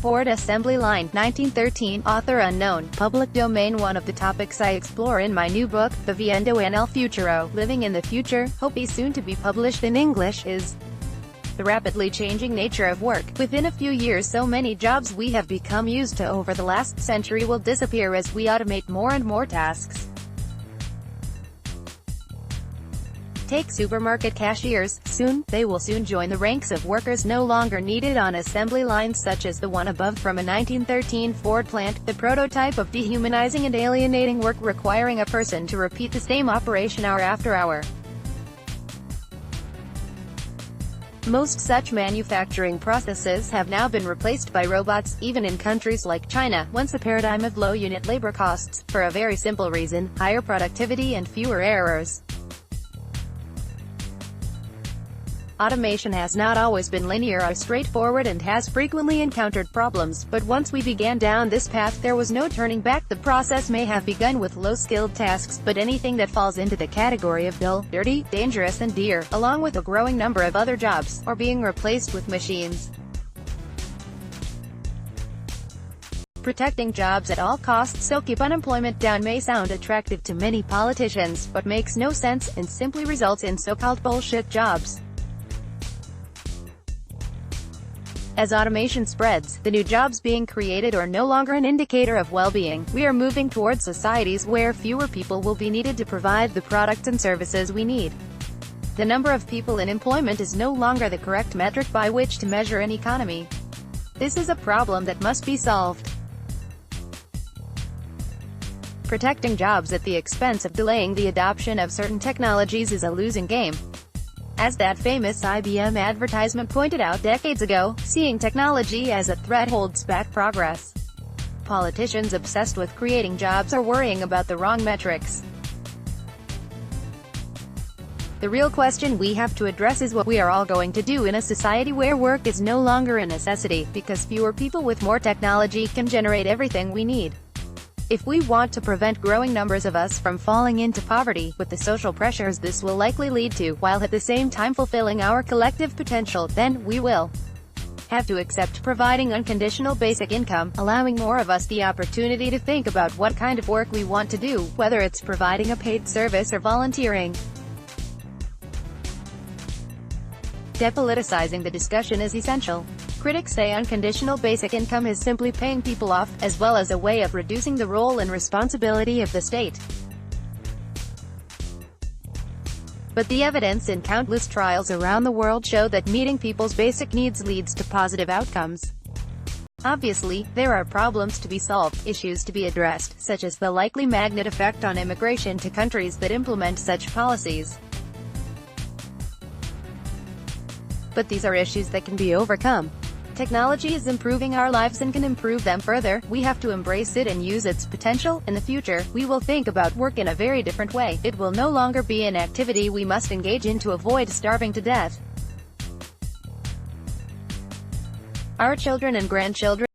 Ford assembly line, 1913, author unknown, public domain. One of the topics I explore in my new book, Viviendo en el Futuro, Living in the Future, hoping soon to be published in English, is the rapidly changing nature of work. Within a few years, so many jobs we have become used to over the last century will disappear as we automate more and more tasks. Take supermarket cashiers. They will soon join the ranks of workers no longer needed on assembly lines such as the one above from a 1913 Ford plant, the prototype of dehumanizing and alienating work requiring a person to repeat the same operation hour after hour. Most such manufacturing processes have now been replaced by robots, even in countries like China, once a paradigm of low unit labor costs, for a very simple reason: higher productivity and fewer errors. Automation has not always been linear or straightforward and has frequently encountered problems, but once we began down this path there was no turning back. The process may have begun with low-skilled tasks, but anything that falls into the category of dull, dirty, dangerous and dear, along with a growing number of other jobs, are being replaced with machines. Protecting jobs at all costs so keep unemployment down may sound attractive to many politicians, but makes no sense, and simply results in so-called bullshit jobs. As automation spreads, the new jobs being created are no longer an indicator of well-being. We are moving towards societies where fewer people will be needed to provide the products and services we need. The number of people in employment is no longer the correct metric by which to measure an economy. This is a problem that must be solved. Protecting jobs at the expense of delaying the adoption of certain technologies is a losing game. As that famous IBM advertisement pointed out decades ago, seeing technology as a threat holds back progress. Politicians obsessed with creating jobs are worrying about the wrong metrics. The real question we have to address is what we are all going to do in a society where work is no longer a necessity, because fewer people with more technology can generate everything we need. If we want to prevent growing numbers of us from falling into poverty, with the social pressures this will likely lead to, while at the same time fulfilling our collective potential, then we will have to accept providing unconditional basic income, allowing more of us the opportunity to think about what kind of work we want to do, whether it's providing a paid service or volunteering. Depoliticizing the discussion is essential. Critics say unconditional basic income is simply paying people off, as well as a way of reducing the role and responsibility of the state. But the evidence in countless trials around the world show that meeting people's basic needs leads to positive outcomes. Obviously, there are problems to be solved, issues to be addressed, such as the likely magnet effect on immigration to countries that implement such policies. But these are issues that can be overcome. Technology is improving our lives and can improve them further. We have to embrace it and use its potential. In the future, we will think about work in a very different way. It will no longer be an activity we must engage in to avoid starving to death. Our children and grandchildren